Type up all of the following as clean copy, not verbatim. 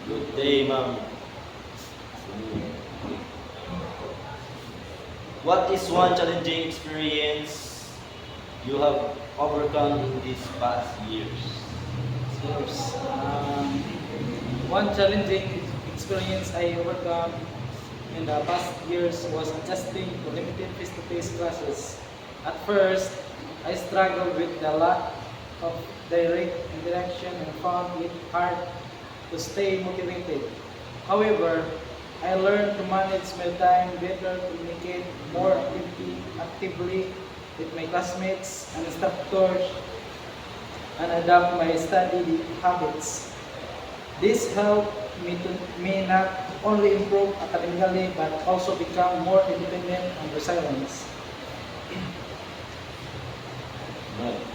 Good day, ma'am. What is one challenging experience you have overcome in these past years? Yes. One challenging experience I overcome in the past years was adjusting to limited face-to-face classes. At first, I struggled with the lack of direct interaction and found it hard to stay motivated. However, I learned to manage my time better, communicate more actively with my classmates and instructors, and adapt my study habits. This helped me not only improve academically but also become more independent and resilient. Right.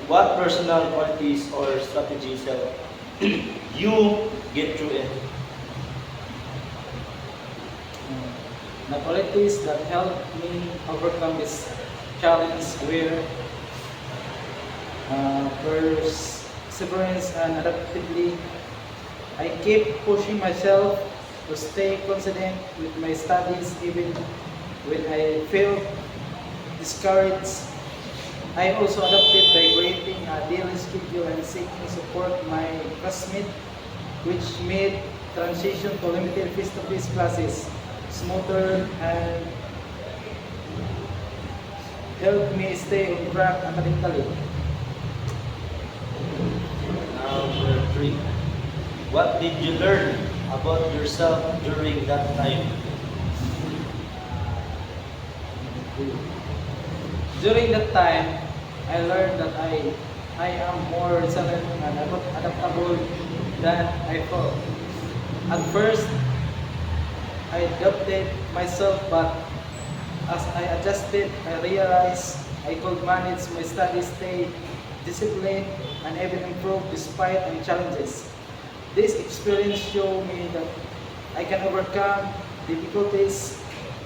What personal qualities or strategies help you get through it? The qualities that helped me overcome this challenge were perseverance and adaptability. I keep pushing myself to stay consistent with my studies even when I feel discouraged. I also adapted by creating a daily schedule and seeking support my classmates, which made transition to limited face-to-face classes smoother and helped me stay on track academically. Number three. What did you learn about yourself during that time? During that time, I learned that I am more resilient and adaptable than I thought. At first, I doubted myself, but as I adjusted, I realized I could manage my studies, stay disciplined, and even improve despite any challenges. This experience showed me that I can overcome difficulties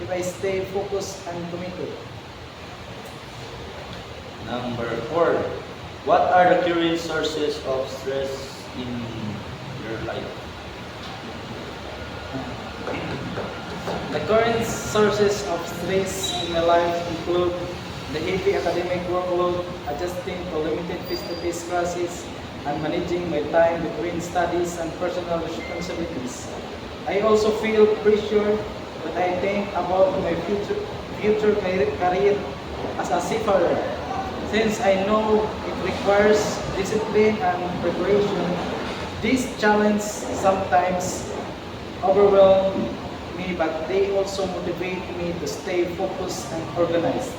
if I stay focused and committed. Number four. What are the current sources of stress in your life? The current sources of stress in my life include the heavy academic workload, adjusting to limited face-to-face classes, and managing my time between studies and personal responsibilities. I also feel pressure when I think about my future career as a seafarer. Since I know it requires discipline and preparation, these challenges sometimes overwhelm me, but they also motivate me to stay focused and organized.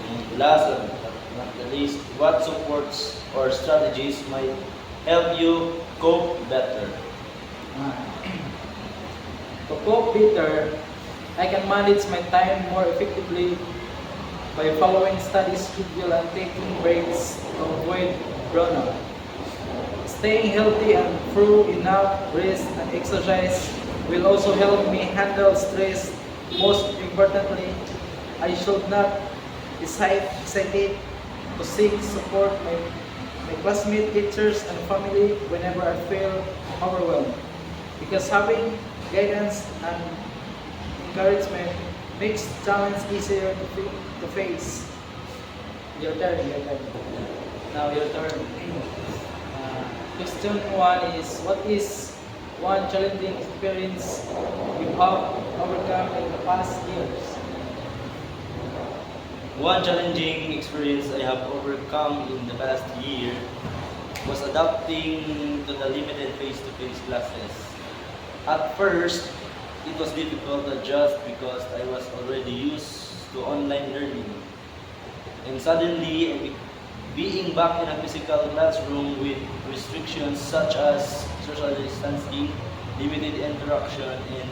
And last but not the least, what supports or strategies might help you cope better? Ah. To cope better, I can manage my time more effectively by following study schedule and taking breaks to avoid burnout. Staying healthy and through enough rest and exercise will also help me handle stress. Most importantly, I should not hesitate to seek support my classmates, teachers, and family whenever I feel overwhelmed. Because having guidance and encouragement makes challenge easier to face. Your turn. Now your turn. Question one is, what is one challenging experience you have overcome in the past years? One challenging experience I have overcome in the past year was adapting to the limited face-to-face classes. At first, it was difficult to adjust because I was already used to online learning. And suddenly, being back in a physical classroom with restrictions such as social distancing, limited interaction, and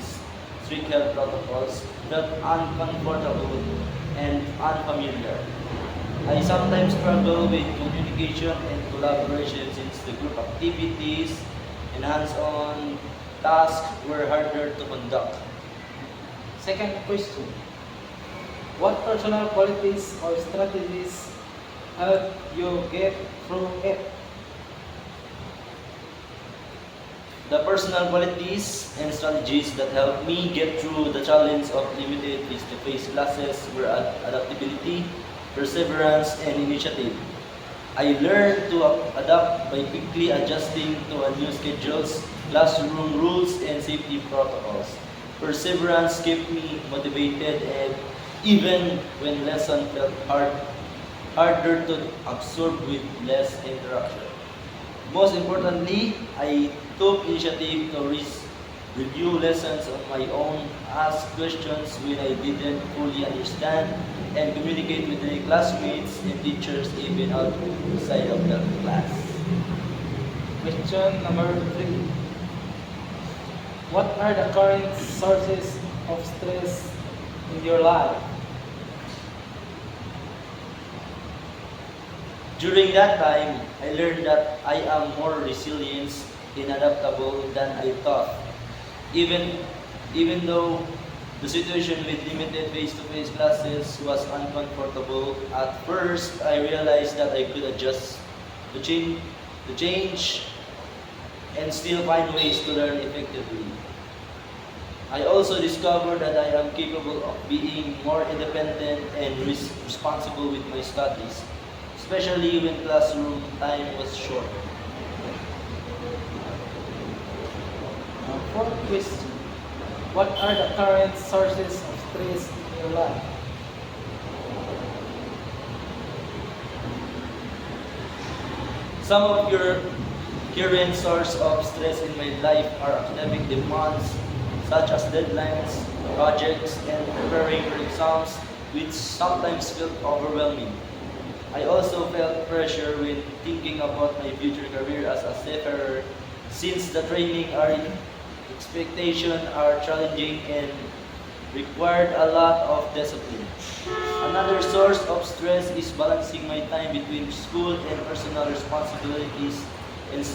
strict health protocols felt uncomfortable and unfamiliar. I sometimes struggle with communication and collaboration since the group activities and hands-on tasks were harder to conduct. Second question, what personal qualities or strategies help you get through it? The personal qualities and strategies that helped me get through the challenge of limited face-to-face classes were adaptability, perseverance, and initiative. I learned to adapt by quickly adjusting to a new schedules, classroom rules, and safety protocols. Perseverance kept me motivated and even when lesson felt harder to absorb with less interaction. Most importantly, I took initiative to review lessons on my own, ask questions when I didn't fully understand, and communicate with my classmates and teachers even outside of the class. Question number 3. What are the current sources of stress in your life? During that time, I learned that I am more resilient and adaptable than I thought. Even, even though the situation with limited face-to-face classes was uncomfortable, at first I realized that I could adjust to change and still find ways to learn effectively. I also discovered that I am capable of being more independent and responsible with my studies, especially when classroom time was short. Fourth question. What are the current sources of stress in your life? Some of your current source of stress in my life are academic demands, such as deadlines, projects, and preparing for exams, which sometimes felt overwhelming. I also felt pressure when thinking about my future career as a seafarer, since the training are expectation are challenging and required a lot of discipline. Another source of stress is balancing my time between school and personal responsibilities and,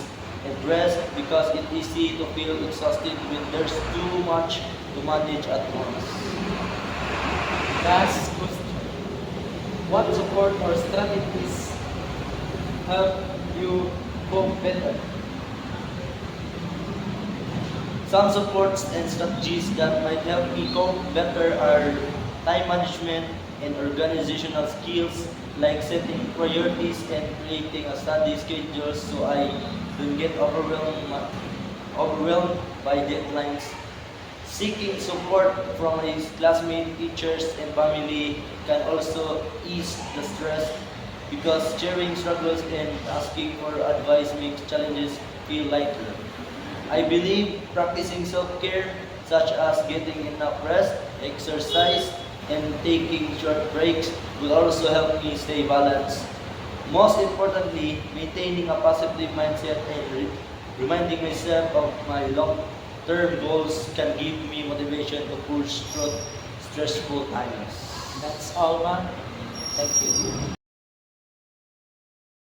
and rest because it's easy to feel exhausted when there's too much to manage at once. Last question. What support or strategies help you cope better? Some supports and strategies that might help me cope better are time management and organizational skills like setting priorities and creating a study schedule so I don't get overwhelmed by deadlines. Seeking support from my classmates, teachers, and family can also ease the stress because sharing struggles and asking for advice makes challenges feel lighter. I believe practicing self-care, such as getting enough rest, exercise, and taking short breaks, will also help me stay balanced. Most importantly, maintaining a positive mindset and reminding myself of my long-term goals can give me motivation to push through stressful times. That's all, man. Thank you.